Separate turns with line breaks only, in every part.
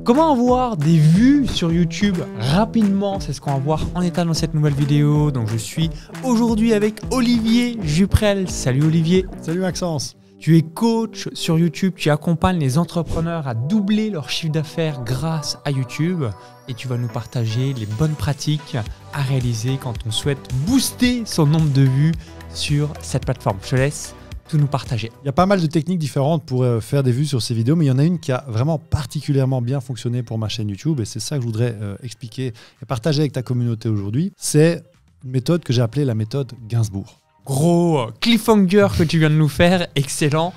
Comment avoir des vues sur YouTube rapidement? C'est ce qu'on va voir en état dans cette nouvelle vidéo. Donc je suis aujourd'hui avec Olivier Juprel. Salut Olivier.
Salut Maxence.
Tu es coach sur YouTube, tu accompagnes les entrepreneurs à doubler leur chiffre d'affaires grâce à YouTube et tu vas nous partager les bonnes pratiques à réaliser quand on souhaite booster son nombre de vues sur cette plateforme. Je te laisse tout nous partager.
Il y a pas mal de techniques différentes pour faire des vues sur ces vidéos, mais il y en a une qui a vraiment particulièrement bien fonctionné pour ma chaîne YouTube et c'est ça que je voudrais expliquer et partager avec ta communauté aujourd'hui. C'est une méthode que j'ai appelée la méthode Gainsbourg.
Gros cliffhanger que tu viens de nous faire, excellent.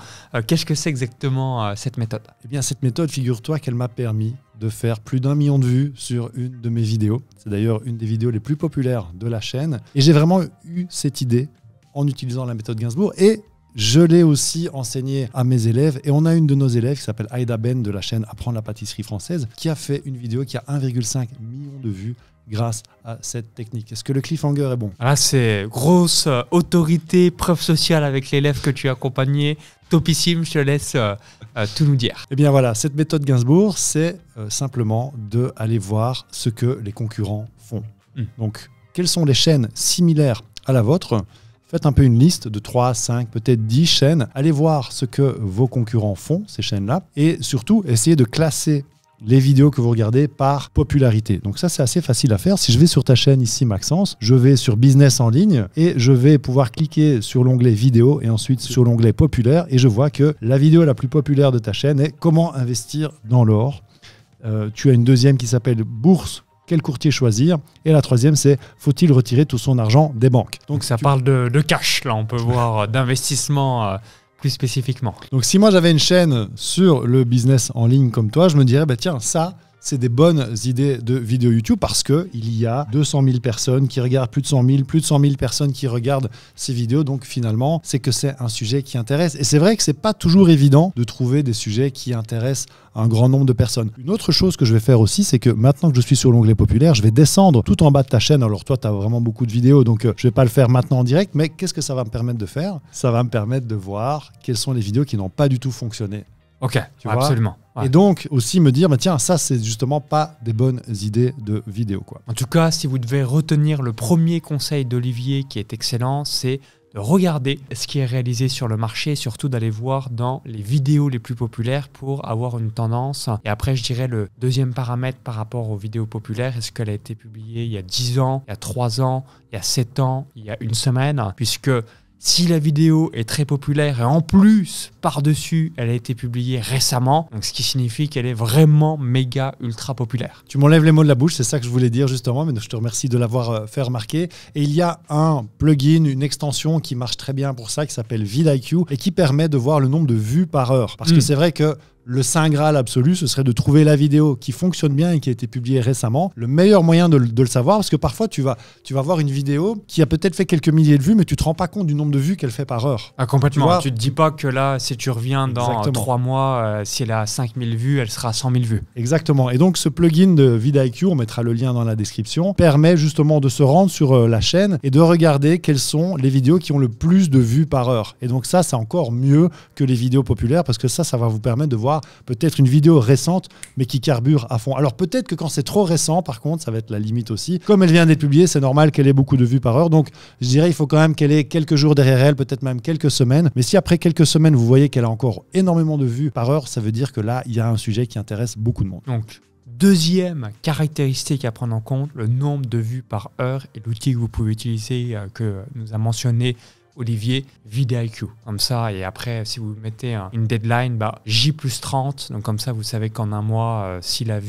Qu'est-ce que c'est exactement cette méthode?
Eh bien, cette méthode, figure-toi qu'elle m'a permis de faire plus d'1 million de vues sur une de mes vidéos. C'est d'ailleurs une des vidéos les plus populaires de la chaîne. Et j'ai vraiment eu cette idée en utilisant la méthode Gainsbourg et je l'ai aussi enseigné à mes élèves. Et on a une de nos élèves qui s'appelle Aïda Ben de la chaîne Apprendre la pâtisserie française qui a fait une vidéo qui a 1,5 million de vues grâce à cette technique. Est-ce que le cliffhanger est bon?
Là, c'est grosse autorité, preuve sociale avec l'élève que tu as accompagné. Topissime, je te laisse tout nous dire.
Eh bien voilà, cette méthode Gainsbourg, c'est simplement d'aller voir ce que les concurrents font. Donc, quelles sont les chaînes similaires à la vôtre? Faites un peu une liste de 3, 5, peut-être 10 chaînes. Allez voir ce que vos concurrents font, ces chaînes-là. Et surtout, essayez de classer les vidéos que vous regardez par popularité. Donc ça, c'est assez facile à faire. Si je vais sur ta chaîne ici, Maxence, je vais sur Business en ligne et je vais pouvoir cliquer sur l'onglet vidéo et ensuite sur l'onglet populaire et je vois que la vidéo la plus populaire de ta chaîne est comment investir dans l'or. Tu as une deuxième qui s'appelle Bourse. Quel courtier choisir? Et la troisième, c'est faut-il retirer tout son argent des banques?
Donc ça parle de cash, là, on peut voir d'investissement plus spécifiquement.
Donc si moi j'avais une chaîne sur le business en ligne comme toi, je me dirais, bah, tiens, ça, c'est des bonnes idées de vidéos YouTube parce qu'il y a 200 000 personnes qui regardent, plus de 100 000 personnes qui regardent ces vidéos. Donc finalement, c'est que c'est un sujet qui intéresse. Et c'est vrai que c'est pas toujours évident de trouver des sujets qui intéressent un grand nombre de personnes. Une autre chose que je vais faire aussi, c'est que maintenant que je suis sur l'onglet populaire, je vais descendre tout en bas de ta chaîne. Alors toi, tu as vraiment beaucoup de vidéos, donc je vais pas le faire maintenant en direct, mais qu'est-ce que ça va me permettre de faire? Ça va me permettre de voir quelles sont les vidéos qui n'ont pas du tout fonctionné.
Ok,
tu vois?
absolument. Ouais.
Et donc aussi me dire, bah tiens, ça c'est justement pas des bonnes idées de vidéo, quoi.
En tout cas, si vous devez retenir le premier conseil d'Olivier qui est excellent, c'est de regarder ce qui est réalisé sur le marché et surtout d'aller voir dans les vidéos les plus populaires pour avoir une tendance. Et après, je dirais le deuxième paramètre par rapport aux vidéos populaires, est-ce qu'elle a été publiée il y a 10 ans, il y a 3 ans, il y a 7 ans, il y a une semaine, puisque si la vidéo est très populaire et en plus, par-dessus, elle a été publiée récemment, donc ce qui signifie qu'elle est vraiment méga ultra populaire.
Tu m'enlèves les mots de la bouche, c'est ça que je voulais dire justement, mais je te remercie de l'avoir fait remarquer. Et il y a un plugin, une extension qui marche très bien pour ça, qui s'appelle vidIQ et qui permet de voir le nombre de vues par heure. Parce que c'est vrai que le saint graal absolu, ce serait de trouver la vidéo qui fonctionne bien et qui a été publiée récemment. Le meilleur moyen de le savoir, parce que parfois tu vas voir une vidéo qui a peut-être fait quelques milliers de vues, mais tu ne te rends pas compte du nombre de vues qu'elle fait par heure.
Ah, complètement. Tu ne te dis pas que là, si tu reviens dans 3 mois, si elle a 5000 vues, elle sera à 100 000 vues.
Exactement. Et donc ce plugin de vidIQ, on mettra le lien dans la description, permet justement de se rendre sur la chaîne et de regarder quelles sont les vidéos qui ont le plus de vues par heure. Et donc ça, c'est encore mieux que les vidéos populaires, parce que ça va vous permettre de voir peut-être une vidéo récente, mais qui carbure à fond. Alors peut-être que quand c'est trop récent, par contre, ça va être la limite aussi. Comme elle vient d'être publiée, c'est normal qu'elle ait beaucoup de vues par heure. Donc je dirais, il faut quand même qu'elle ait quelques jours derrière elle, peut-être même quelques semaines. Mais si après quelques semaines, vous voyez qu'elle a encore énormément de vues par heure, ça veut dire que là, il y a un sujet qui intéresse beaucoup de monde.
Donc, deuxième caractéristique à prendre en compte, le nombre de vues par heure et l'outil que vous pouvez utiliser, que nous a mentionné Olivier, vidIQ. Comme ça, et après, si vous mettez une deadline, J+30, donc comme ça, vous savez qu'en un mois, si la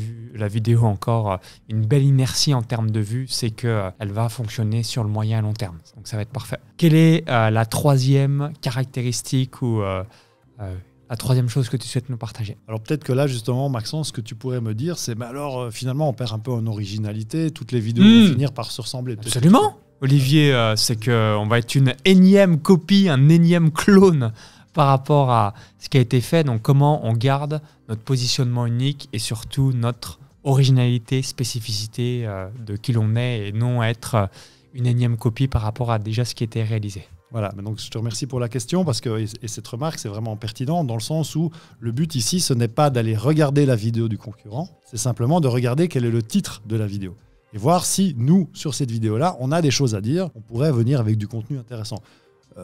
vidéo a encore une belle inertie en termes de vues, c'est qu'elle va fonctionner sur le moyen et long terme. Donc ça va être parfait. Quelle est la troisième caractéristique ou la troisième chose que tu souhaites nous partager? Alors peut-être que là, justement, Maxence, ce que tu pourrais me dire, c'est alors finalement, on perd un peu en originalité, toutes les vidéos vont finir par se ressembler. Absolument. Olivier, c'est qu'on va être une énième copie, un énième clone par rapport à ce qui a été fait. Donc comment on garde notre positionnement unique et surtout notre originalité, spécificité de qui l'on est et non être une énième copie par rapport à déjà ce qui était réalisé.
Voilà, mais donc je te remercie pour la question parce que et cette remarque, c'est vraiment pertinent dans le sens où le but ici, ce n'est pas d'aller regarder la vidéo du concurrent, c'est simplement de regarder quel est le titre de la vidéo et voir si nous, sur cette vidéo-là, on a des choses à dire, on pourrait venir avec du contenu intéressant.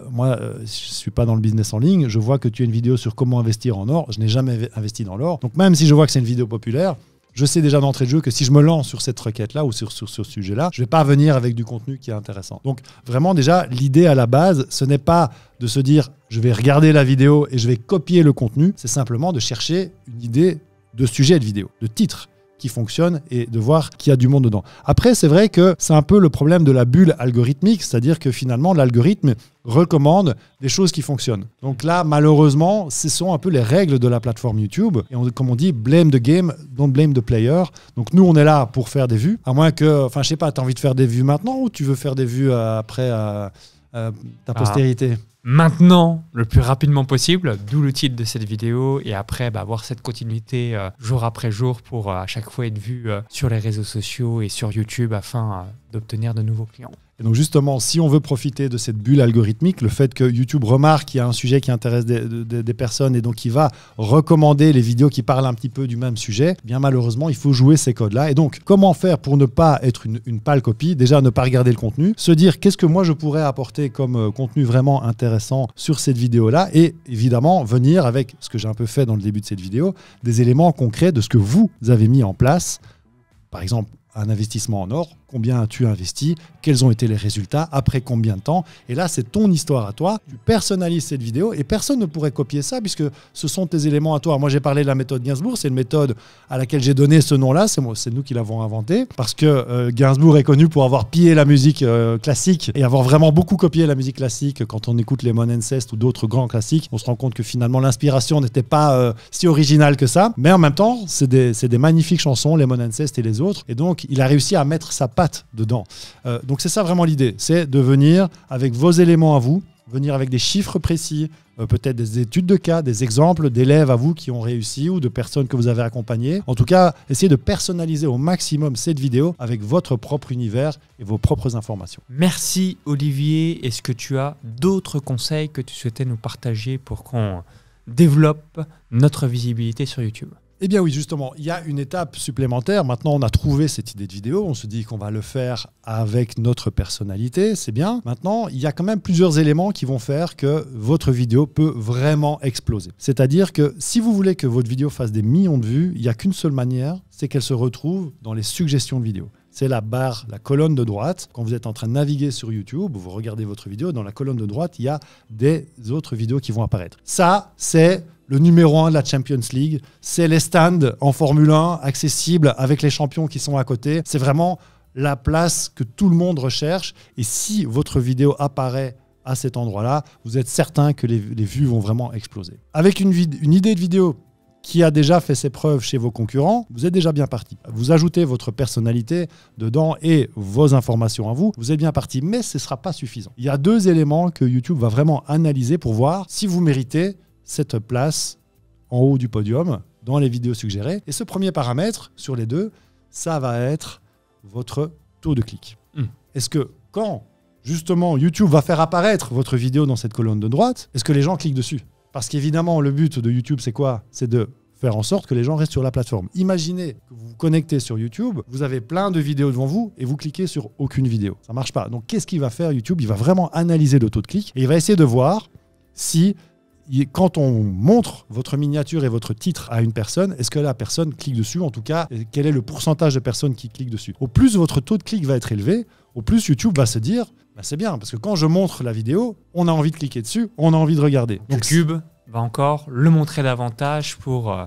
Moi, je ne suis pas dans le business en ligne, je vois que tu as une vidéo sur comment investir en or, je n'ai jamais investi dans l'or, donc même si je vois que c'est une vidéo populaire, je sais déjà d'entrée de jeu que si je me lance sur cette requête-là ou sur ce sujet-là, je ne vais pas venir avec du contenu qui est intéressant. Donc vraiment déjà, l'idée à la base, ce n'est pas de se dire je vais regarder la vidéo et je vais copier le contenu, c'est simplement de chercher une idée de sujet de vidéo, de titre qui fonctionne et de voir qu'il y a du monde dedans. Après, c'est vrai que c'est un peu le problème de la bulle algorithmique, c'est-à-dire que finalement, l'algorithme recommande des choses qui fonctionnent. Donc là, malheureusement, ce sont un peu les règles de la plateforme YouTube. Et comme on dit, blame the game, don't blame the player. Donc nous, on est là pour faire des vues. À moins que, enfin, je sais pas, tu as envie de faire des vues maintenant ou tu veux faire des vues après ta postérité?
Maintenant, le plus rapidement possible, d'où le titre de cette vidéo, et après avoir cette continuité jour après jour pour à chaque fois être vu sur les réseaux sociaux et sur YouTube afin d'obtenir de nouveaux clients.
Et donc justement, si on veut profiter de cette bulle algorithmique, le fait que YouTube remarque qu'il y a un sujet qui intéresse des personnes et donc il va recommander les vidéos qui parlent un petit peu du même sujet, bien malheureusement, il faut jouer ces codes-là. Et donc, comment faire pour ne pas être une pâle copie? Déjà, ne pas regarder le contenu, se dire qu'est-ce que moi je pourrais apporter comme contenu vraiment intéressant sur cette vidéo-là et évidemment venir avec, ce que j'ai un peu fait dans le début de cette vidéo, des éléments concrets de ce que vous avez mis en place. Par exemple, un investissement en or, combien as-tu investi, quels ont été les résultats, après combien de temps. Et là, c'est ton histoire à toi. Tu personnalises cette vidéo et personne ne pourrait copier ça puisque ce sont tes éléments à toi. Moi, j'ai parlé de la méthode Gainsbourg. C'est une méthode à laquelle j'ai donné ce nom-là. C'est nous qui l'avons inventé parce que Gainsbourg est connu pour avoir pillé la musique classique et avoir vraiment beaucoup copié la musique classique. Quand on écoute les Mon Ancest ou d'autres grands classiques, on se rend compte que finalement, l'inspiration n'était pas si originale que ça. Mais en même temps, c'est des magnifiques chansons, les Mon Ancest et les autres. Et donc, il a réussi à mettre sa patte dedans. Donc c'est ça vraiment l'idée, c'est de venir avec vos éléments à vous, venir avec des chiffres précis, peut-être des études de cas, des exemples d'élèves à vous qui ont réussi ou de personnes que vous avez accompagnées. En tout cas, essayez de personnaliser au maximum cette vidéo avec votre propre univers et vos propres informations.
Merci Olivier. Est-ce que tu as d'autres conseils que tu souhaitais nous partager pour qu'on développe notre visibilité sur YouTube ?
Eh bien oui, justement, il y a une étape supplémentaire. Maintenant, on a trouvé cette idée de vidéo. On se dit qu'on va le faire avec notre personnalité. C'est bien. Maintenant, il y a quand même plusieurs éléments qui vont faire que votre vidéo peut vraiment exploser. C'est-à-dire que si vous voulez que votre vidéo fasse des millions de vues, il n'y a qu'une seule manière, c'est qu'elle se retrouve dans les suggestions de vidéos. C'est la barre, la colonne de droite. Quand vous êtes en train de naviguer sur YouTube, vous regardez votre vidéo, dans la colonne de droite, il y a des autres vidéos qui vont apparaître. Ça, c'est le numéro 1 de la Champions League. C'est les stands en Formule 1 accessibles avec les champions qui sont à côté. C'est vraiment la place que tout le monde recherche. Et si votre vidéo apparaît à cet endroit-là, vous êtes certain que les vues vont vraiment exploser. Avec une idée de vidéo qui a déjà fait ses preuves chez vos concurrents, vous êtes déjà bien parti. Vous ajoutez votre personnalité dedans et vos informations à vous, vous êtes bien parti, mais ce ne sera pas suffisant. Il y a deux éléments que YouTube va vraiment analyser pour voir si vous méritez cette place en haut du podium dans les vidéos suggérées. Et ce premier paramètre sur les deux, ça va être votre taux de clic. Est-ce que quand justement YouTube va faire apparaître votre vidéo dans cette colonne de droite, est-ce que les gens cliquent dessus ? Parce qu'évidemment, le but de YouTube, c'est quoi? C'est de faire en sorte que les gens restent sur la plateforme. Imaginez que vous vous connectez sur YouTube, vous avez plein de vidéos devant vous et vous cliquez sur aucune vidéo. Ça ne marche pas. Donc, qu'est-ce qu'il va faire YouTube? Il va vraiment analyser le taux de clic et il va essayer de voir si, quand on montre votre miniature et votre titre à une personne, est-ce que la personne clique dessus? En tout cas, quel est le pourcentage de personnes qui cliquent dessus? Au plus votre taux de clic va être élevé, au plus YouTube va se dire c'est bien, parce que quand je montre la vidéo, on a envie de cliquer dessus, on a envie de regarder.
Donc YouTube va encore le montrer davantage pour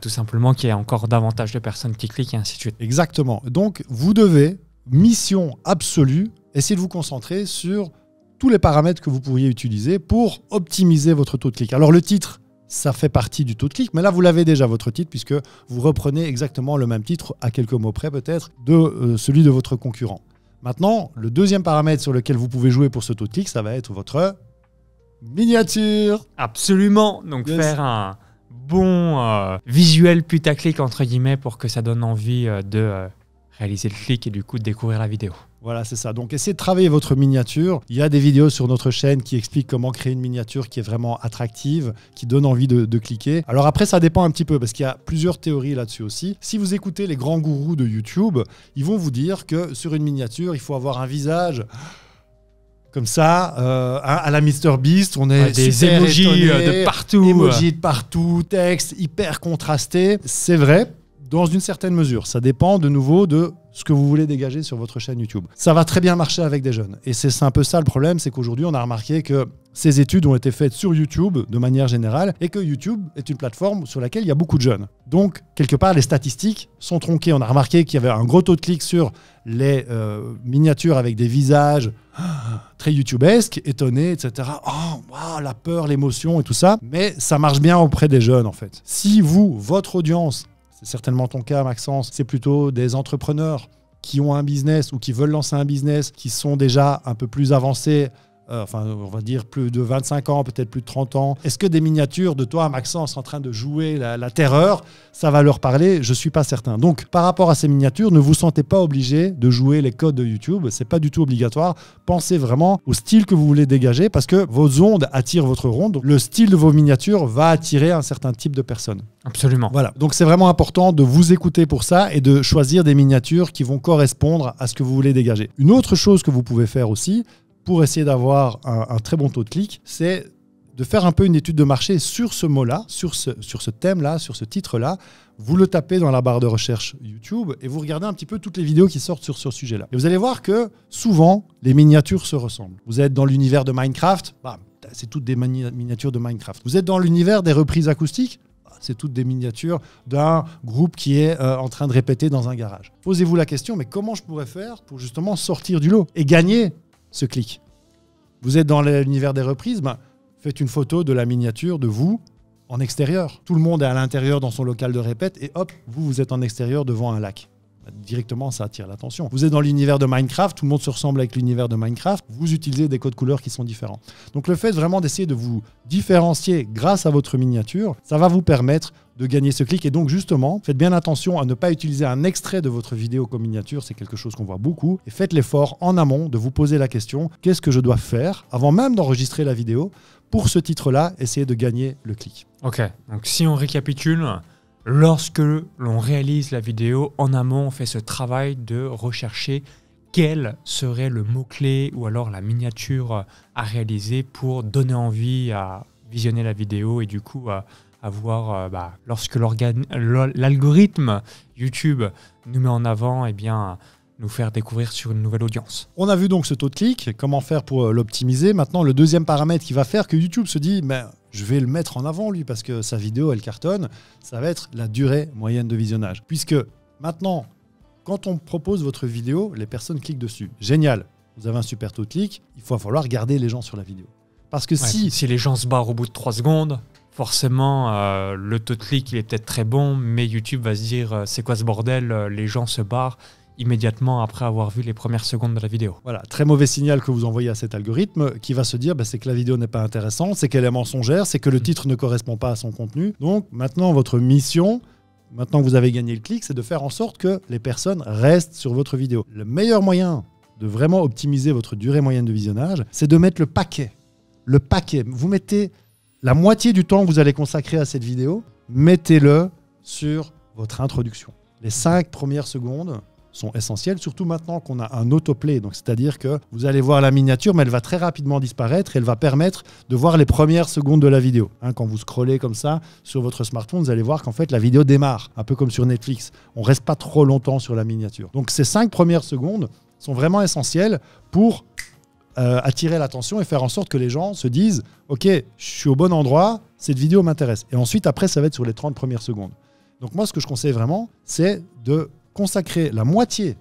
tout simplement qu'il y ait encore davantage de personnes qui cliquent et ainsi de suite.
Exactement. Donc vous devez, mission absolue, essayer de vous concentrer sur tous les paramètres que vous pourriez utiliser pour optimiser votre taux de clic. Alors le titre, ça fait partie du taux de clic, mais là vous l'avez déjà votre titre puisque vous reprenez exactement le même titre, à quelques mots près peut-être, de celui de votre concurrent. Maintenant, le deuxième paramètre sur lequel vous pouvez jouer pour ce taux de clic, ça va être votre miniature.
Absolument. Donc faire un bon visuel putaclic entre guillemets pour que ça donne envie de réaliser le clic et du coup de découvrir la vidéo.
Voilà, c'est ça. Donc, essayez de travailler votre miniature. Il y a des vidéos sur notre chaîne qui expliquent comment créer une miniature qui est vraiment attractive, qui donne envie de cliquer. Alors après, ça dépend un petit peu parce qu'il y a plusieurs théories là-dessus aussi. Si vous écoutez les grands gourous de YouTube, ils vont vous dire que sur une miniature, il faut avoir un visage comme ça, à la MrBeast. On est
des
super
emojis
étonné,
de partout.
Emojis de partout, texte hyper contrasté. C'est vrai. Dans une certaine mesure. Ça dépend de nouveau de ce que vous voulez dégager sur votre chaîne YouTube. Ça va très bien marcher avec des jeunes. Et c'est un peu ça le problème, c'est qu'aujourd'hui, on a remarqué que ces études ont été faites sur YouTube de manière générale et que YouTube est une plateforme sur laquelle il y a beaucoup de jeunes. Donc, quelque part, les statistiques sont tronquées. On a remarqué qu'il y avait un gros taux de clics sur les miniatures avec des visages très YouTubesques, étonnés, etc. Oh, wow, la peur, l'émotion et tout ça. Mais ça marche bien auprès des jeunes, en fait. Si vous, votre audience, c'est certainement ton cas, Maxence, c'est plutôt des entrepreneurs qui ont un business ou qui veulent lancer un business, qui sont déjà un peu plus avancés, on va dire plus de 25 ans, peut-être plus de 30 ans. Est-ce que des miniatures de toi, Maxence, en train de jouer la terreur, ça va leur parler? Je ne suis pas certain. Donc, par rapport à ces miniatures, ne vous sentez pas obligé de jouer les codes de YouTube. Ce n'est pas du tout obligatoire. Pensez vraiment au style que vous voulez dégager parce que vos ondes attirent votre ronde. Donc, le style de vos miniatures va attirer un certain type de personnes.
Absolument.
Voilà. Donc, c'est vraiment important de vous écouter pour ça et de choisir des miniatures qui vont correspondre à ce que vous voulez dégager. Une autre chose que vous pouvez faire aussi, pour essayer d'avoir un très bon taux de clic, c'est de faire un peu une étude de marché sur ce mot-là, sur ce thème-là, sur ce titre-là. Vous le tapez dans la barre de recherche YouTube et vous regardez un petit peu toutes les vidéos qui sortent sur ce sujet-là. Et vous allez voir que souvent, les miniatures se ressemblent. Vous êtes dans l'univers de Minecraft, c'est toutes des miniatures de Minecraft. Vous êtes dans l'univers des reprises acoustiques, c'est toutes des miniatures d'un groupe qui est en train de répéter dans un garage. Posez-vous la question, mais comment je pourrais faire pour justement sortir du lot et gagner ce clic? Vous êtes dans l'univers des reprises, faites une photo de la miniature de vous en extérieur. Tout le monde est à l'intérieur dans son local de répète et hop, vous êtes en extérieur devant un lac. Directement, ça attire l'attention. Vous êtes dans l'univers de Minecraft, tout le monde se ressemble avec l'univers de Minecraft, vous utilisez des codes couleurs qui sont différents. Donc le fait vraiment d'essayer de vous différencier grâce à votre miniature, ça va vous permettre de gagner ce clic. Et donc justement, faites bien attention à ne pas utiliser un extrait de votre vidéo comme miniature, c'est quelque chose qu'on voit beaucoup. Et faites l'effort en amont de vous poser la question, qu'est-ce que je dois faire avant même d'enregistrer la vidéo pour ce titre-là, essayer de gagner le clic.
Ok, donc si on récapitule, lorsque l'on réalise la vidéo, en amont, on fait ce travail de rechercher quel serait le mot-clé ou alors la miniature à réaliser pour donner envie à visionner la vidéo et du coup à voir lorsque l'algorithme YouTube nous met en avant, nous faire découvrir sur une nouvelle audience.
On a vu donc ce taux de clic, comment faire pour l'optimiser. Maintenant, le deuxième paramètre qui va faire que YouTube se dit je vais le mettre en avant lui parce que sa vidéo elle cartonne, ça va être la durée moyenne de visionnage. Puisque maintenant, quand on propose votre vidéo, les personnes cliquent dessus. Génial, vous avez un super taux de clic, il va falloir garder les gens sur la vidéo. Parce que
si les gens se barrent au bout de 3 secondes, forcément le taux de clic il est peut-être très bon, mais YouTube va se dire c'est quoi ce bordel, les gens se barrent immédiatement après avoir vu les premières secondes de la vidéo.
Voilà, très mauvais signal que vous envoyez à cet algorithme qui va se dire c'est que la vidéo n'est pas intéressante, c'est qu'elle est mensongère, c'est que le titre ne correspond pas à son contenu. Donc maintenant, votre mission, maintenant que vous avez gagné le clic, c'est de faire en sorte que les personnes restent sur votre vidéo. Le meilleur moyen de vraiment optimiser votre durée moyenne de visionnage, c'est de mettre le paquet. Le paquet. Vous mettez la moitié du temps que vous allez consacrer à cette vidéo, mettez-le sur votre introduction. Les 5 premières secondes sont essentielles, surtout maintenant qu'on a un autoplay. Donc, c'est-à-dire que vous allez voir la miniature, mais elle va très rapidement disparaître et elle va permettre de voir les premières secondes de la vidéo. Quand vous scrollez comme ça sur votre smartphone, vous allez voir qu'en fait, la vidéo démarre, un peu comme sur Netflix. On ne reste pas trop longtemps sur la miniature. Donc, ces 5 premières secondes sont vraiment essentielles pour attirer l'attention et faire en sorte que les gens se disent « Ok, je suis au bon endroit, cette vidéo m'intéresse ». Et ensuite, après, ça va être sur les 30 premières secondes. Donc, moi, ce que je conseille vraiment, c'est de consacrer la moitié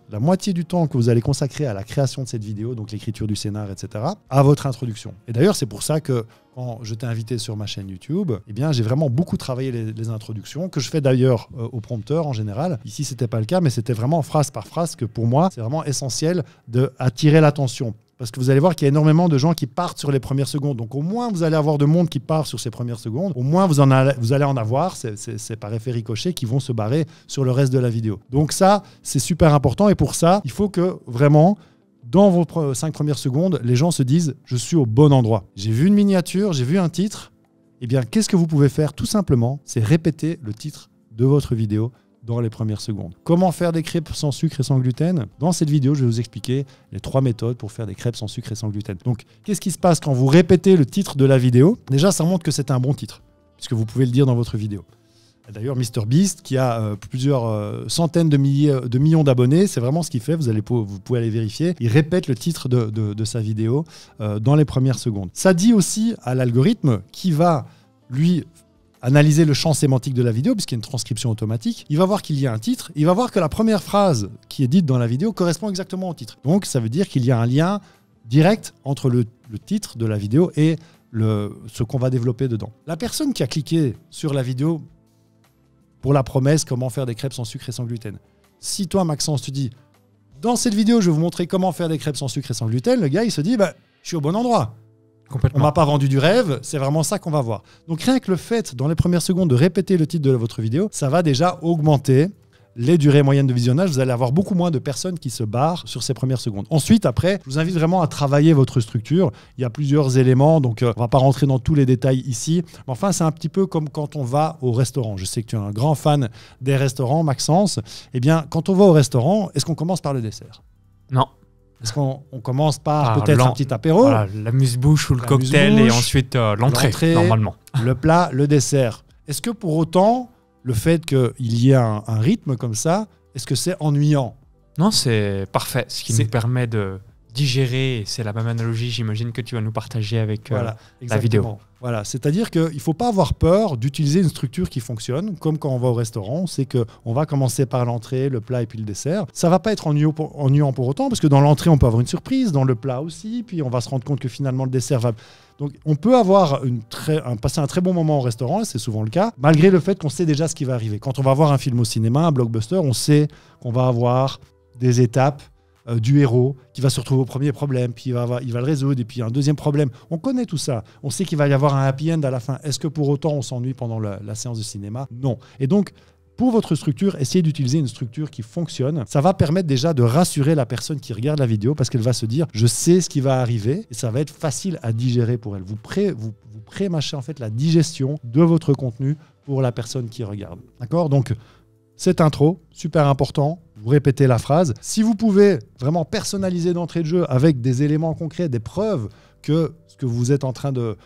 du temps que vous allez consacrer à la création de cette vidéo, donc l'écriture du scénar, etc., à votre introduction. Et d'ailleurs, c'est pour ça que quand je t'ai invité sur ma chaîne YouTube, j'ai vraiment beaucoup travaillé les introductions, que je fais d'ailleurs au prompteur en général. Ici, c'était pas le cas, mais c'était vraiment phrase par phrase que pour moi, c'est vraiment essentiel d'attirer l'attention. Parce que vous allez voir qu'il y a énormément de gens qui partent sur les premières secondes. Donc au moins, vous allez avoir de monde qui part sur ces premières secondes. Au moins, vous allez en avoir, c'est par effet ricochet, qui vont se barrer sur le reste de la vidéo. Donc ça, c'est super important. Et pour ça, il faut que vraiment, dans vos 5 premières secondes, les gens se disent « je suis au bon endroit ». J'ai vu une miniature, j'ai vu un titre. Eh bien, qu'est-ce que vous pouvez faire? Tout simplement, c'est répéter le titre de votre vidéo dans les premières secondes. Comment faire des crêpes sans sucre et sans gluten? Dans cette vidéo, je vais vous expliquer les 3 méthodes pour faire des crêpes sans sucre et sans gluten. Donc, qu'est-ce qui se passe quand vous répétez le titre de la vidéo? Déjà, ça montre que c'est un bon titre, puisque vous pouvez le dire dans votre vidéo. D'ailleurs, MrBeast, qui a plusieurs centaines de millions d'abonnés, c'est vraiment ce qu'il fait, vous pouvez aller vérifier. Il répète le titre de sa vidéo dans les premières secondes. Ça dit aussi à l'algorithme qui va, lui, analyser le champ sémantique de la vidéo, puisqu'il y a une transcription automatique. Il va voir qu'il y a un titre, il va voir que la première phrase qui est dite dans la vidéo correspond exactement au titre. Donc, ça veut dire qu'il y a un lien direct entre le titre de la vidéo et ce qu'on va développer dedans. La personne qui a cliqué sur la vidéo pour la promesse comment faire des crêpes sans sucre et sans gluten. Si toi, Maxence, tu dis dans cette vidéo, je vais vous montrer comment faire des crêpes sans sucre et sans gluten, le gars, il se dit je suis au bon endroit. On m'a pas vendu du rêve, c'est vraiment ça qu'on va voir. Donc rien que le fait, dans les premières secondes, de répéter le titre de votre vidéo, ça va déjà augmenter les durées moyennes de visionnage. Vous allez avoir beaucoup moins de personnes qui se barrent sur ces premières secondes. Ensuite, après, je vous invite vraiment à travailler votre structure. Il y a plusieurs éléments, donc on ne va pas rentrer dans tous les détails ici. Mais enfin, c'est un petit peu comme quand on va au restaurant. Je sais que tu es un grand fan des restaurants, Maxence. Eh bien, quand on va au restaurant, est-ce qu'on commence par le dessert?
Non.
Est-ce qu'on commence par peut-être un petit apéro?
Voilà, l'amuse-bouche ou le cocktail et ensuite l'entrée, normalement.
Le plat, le dessert. Est-ce que pour autant, le fait qu'il y ait un rythme comme ça, est-ce que c'est ennuyant?
Non, c'est parfait. Ce qui nous permet de digérer, et c'est la même analogie, j'imagine, que tu vas nous partager avec la vidéo.
Voilà, c'est-à-dire qu'il ne faut pas avoir peur d'utiliser une structure qui fonctionne, comme quand on va au restaurant, on sait qu'on va commencer par l'entrée, le plat et puis le dessert. Ça ne va pas être ennuyant pour autant, parce que dans l'entrée, on peut avoir une surprise, dans le plat aussi, puis on va se rendre compte que finalement, le dessert va... Donc, on peut avoir passer un très bon moment au restaurant, et c'est souvent le cas, malgré le fait qu'on sait déjà ce qui va arriver. Quand on va voir un film au cinéma, un blockbuster, on sait qu'on va avoir des étapes du héros qui va se retrouver au premier problème, puis il va le résoudre, et puis un deuxième problème. On connaît tout ça. On sait qu'il va y avoir un happy end à la fin. Est-ce que pour autant on s'ennuie pendant la séance de cinéma? Non. Et donc, pour votre structure, essayez d'utiliser une structure qui fonctionne. Ça va permettre déjà de rassurer la personne qui regarde la vidéo parce qu'elle va se dire « je sais ce qui va arriver » et ça va être facile à digérer pour elle. Vous pré-mâchez en fait la digestion de votre contenu pour la personne qui regarde. D'accord? Donc, cette intro, super important. Vous répétez la phrase. Si vous pouvez vraiment personnaliser d'entrée de jeu avec des éléments concrets, des preuves que ce que vous êtes en train de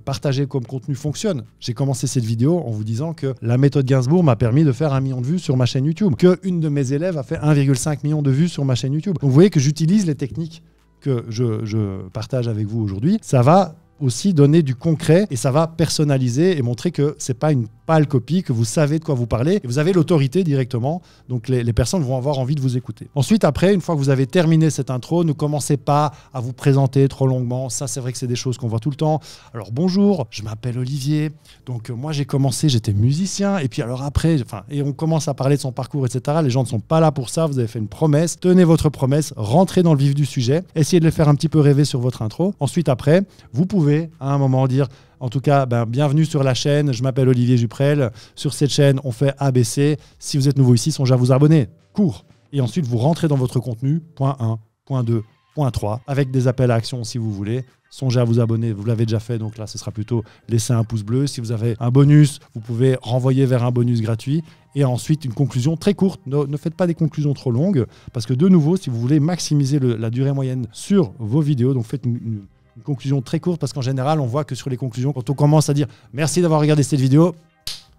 partager comme contenu fonctionne. J'ai commencé cette vidéo en vous disant que la méthode Gainsbourg m'a permis de faire 1 million de vues sur ma chaîne YouTube, qu'une de mes élèves a fait 1,5 million de vues sur ma chaîne YouTube. Donc vous voyez que j'utilise les techniques que je partage avec vous aujourd'hui. Ça va aussi donner du concret et ça va personnaliser et montrer que c'est pas une pâle copie, que vous savez de quoi vous parlez et vous avez l'autorité directement. Donc les personnes vont avoir envie de vous écouter. Ensuite, après, une fois que vous avez terminé cette intro, ne commencez pas à vous présenter trop longuement. Ça, c'est vrai que c'est des choses qu'on voit tout le temps. Alors bonjour, je m'appelle Olivier. Donc moi, j'ai commencé, j'étais musicien. Et puis alors après, et on commence à parler de son parcours, etc. Les gens ne sont pas là pour ça. Vous avez fait une promesse. Tenez votre promesse. Rentrez dans le vif du sujet. Essayez de les faire un petit peu rêver sur votre intro. Ensuite, après, vous pouvez à un moment dire... En tout cas, bienvenue sur la chaîne. Je m'appelle Olivier Juprel. Sur cette chaîne, on fait ABC. Si vous êtes nouveau ici, songez à vous abonner. Court. Et ensuite, vous rentrez dans votre contenu. Point 1, point 2, point 3. Avec des appels à action si vous voulez. Songez à vous abonner. Vous l'avez déjà fait. Donc là, ce sera plutôt laisser un pouce bleu. Si vous avez un bonus, vous pouvez renvoyer vers un bonus gratuit. Et ensuite, une conclusion très courte. Ne faites pas des conclusions trop longues. Parce que de nouveau, si vous voulez maximiser la durée moyenne sur vos vidéos, donc faites une conclusion très courte parce qu'en général, on voit que sur les conclusions, quand on commence à dire « merci d'avoir regardé cette vidéo »,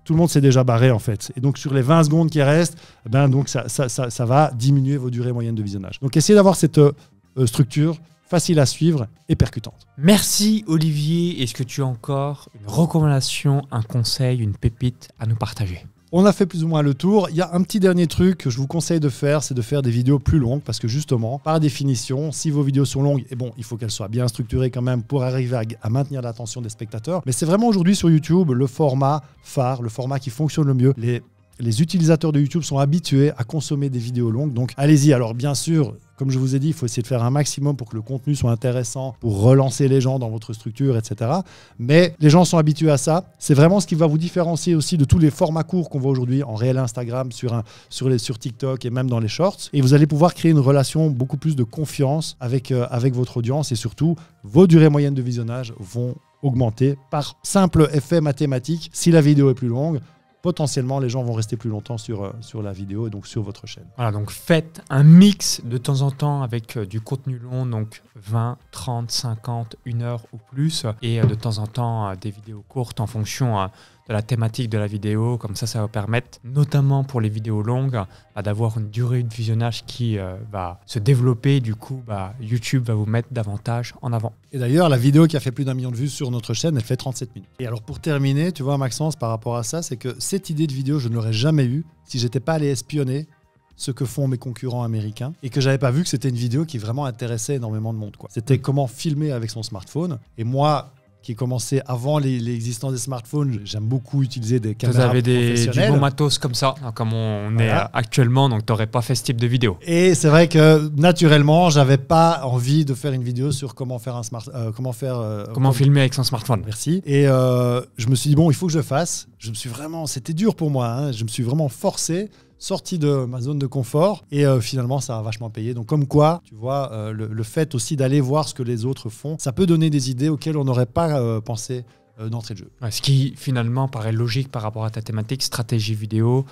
tout le monde s'est déjà barré en fait. Et donc, sur les 20 secondes qui restent, donc ça va diminuer vos durées moyennes de visionnage. Donc, essayez d'avoir cette structure facile à suivre et percutante.
Merci Olivier. Est-ce que tu as encore une recommandation, un conseil, une pépite à nous partager ?
On a fait plus ou moins le tour. Il y a un petit dernier truc que je vous conseille de faire, c'est de faire des vidéos plus longues parce que justement, par définition, si vos vidéos sont longues, il faut qu'elles soient bien structurées quand même pour arriver à maintenir l'attention des spectateurs. Mais c'est vraiment aujourd'hui sur YouTube le format phare, le format qui fonctionne le mieux. Les utilisateurs de YouTube sont habitués à consommer des vidéos longues. Donc allez-y. Alors bien sûr, comme je vous ai dit, il faut essayer de faire un maximum pour que le contenu soit intéressant, pour relancer les gens dans votre structure, etc. Mais les gens sont habitués à ça. C'est vraiment ce qui va vous différencier aussi de tous les formats courts qu'on voit aujourd'hui en réel Instagram, sur TikTok et même dans les shorts. Et vous allez pouvoir créer une relation beaucoup plus de confiance avec votre audience et surtout, vos durées moyennes de visionnage vont augmenter par simple effet mathématique. Si la vidéo est plus longue, potentiellement, les gens vont rester plus longtemps sur la vidéo et donc sur votre chaîne.
Voilà, donc faites un mix de temps en temps avec du contenu long, donc 20, 30, 50, 1 heure ou plus, et de temps en temps des vidéos courtes en fonction de la thématique de la vidéo. Comme ça va permettre, notamment pour les vidéos longues, d'avoir une durée de visionnage qui va se développer. Du coup, YouTube va vous mettre davantage en avant.
Et d'ailleurs, la vidéo qui a fait plus d'1 million de vues sur notre chaîne, elle fait 37 minutes. Et alors pour terminer, tu vois Maxence, par rapport à ça, c'est que cette idée de vidéo, je ne l'aurais jamais eue si j'étais pas allé espionner ce que font mes concurrents américains et que j'avais pas vu que c'était une vidéo qui vraiment intéressait énormément de monde, quoi. C'était comment filmer avec son smartphone. Et moi, qui ai commencé avant l'existence des smartphones, j'aime beaucoup utiliser des caméras professionnelles.
Vous avez du bon matos comme ça, comme on est actuellement, donc tu n'aurais pas fait ce type de vidéo.
Et c'est vrai que naturellement, j'avais pas envie de faire une vidéo sur comment faire
comment filmer avec son smartphone.
Merci. Et je me suis dit, bon, il faut que je fasse. C'était dur pour moi, hein. Je me suis vraiment forcé, sorti de ma zone de confort et finalement ça a vachement payé. Donc comme quoi, tu vois, le fait aussi d'aller voir ce que les autres font, ça peut donner des idées auxquelles on n'aurait pas pensé d'entrée de jeu.
Ouais, ce qui finalement paraît logique par rapport à ta thématique, stratégie vidéo.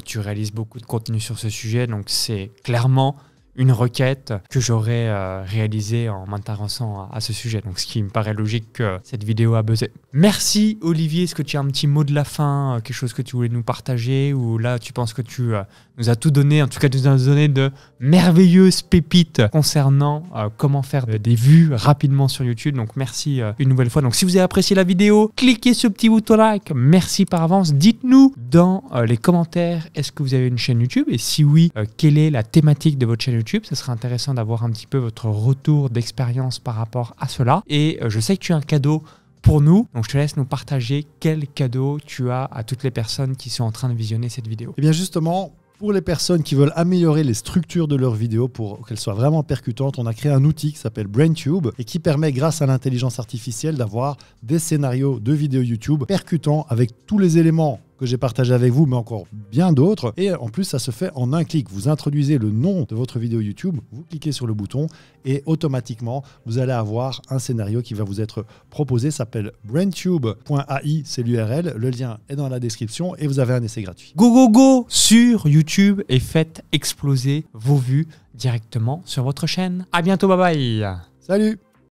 Tu réalises beaucoup de contenu sur ce sujet, donc c'est clairement une requête que j'aurais réalisée en m'intéressant à ce sujet. Donc, ce qui me paraît logique que cette vidéo a buzzé. Merci Olivier. Est-ce que tu as un petit mot de la fin, quelque chose que tu voulais nous partager, ou là tu penses que tu nous as tout donné, en tout cas tu nous as donné de merveilleuses pépites concernant comment faire des vues rapidement sur YouTube. Donc merci une nouvelle fois. Donc si vous avez apprécié la vidéo, cliquez sur le petit bouton like. Merci par avance. Dites-nous dans les commentaires, est-ce que vous avez une chaîne YouTube, et si oui, quelle est la thématique de votre chaîne YouTube. Ce serait intéressant d'avoir un petit peu votre retour d'expérience par rapport à cela. Et je sais que tu as un cadeau pour nous, donc je te laisse nous partager quel cadeau tu as à toutes les personnes qui sont en train de visionner cette vidéo.
Et bien justement, pour les personnes qui veulent améliorer les structures de leurs vidéos pour qu'elles soient vraiment percutantes, on a créé un outil qui s'appelle BrainTube et qui permet, grâce à l'intelligence artificielle, d'avoir des scénarios de vidéos YouTube percutants avec tous les éléments que j'ai partagé avec vous, mais encore bien d'autres. Et en plus, ça se fait en un clic. Vous introduisez le nom de votre vidéo YouTube, vous cliquez sur le bouton et automatiquement, vous allez avoir un scénario qui va vous être proposé. Ça s'appelle braintube.ai, c'est l'URL. Le lien est dans la description et vous avez un essai gratuit.
Go, go, go sur YouTube et faites exploser vos vues directement sur votre chaîne. À bientôt, bye bye.
Salut!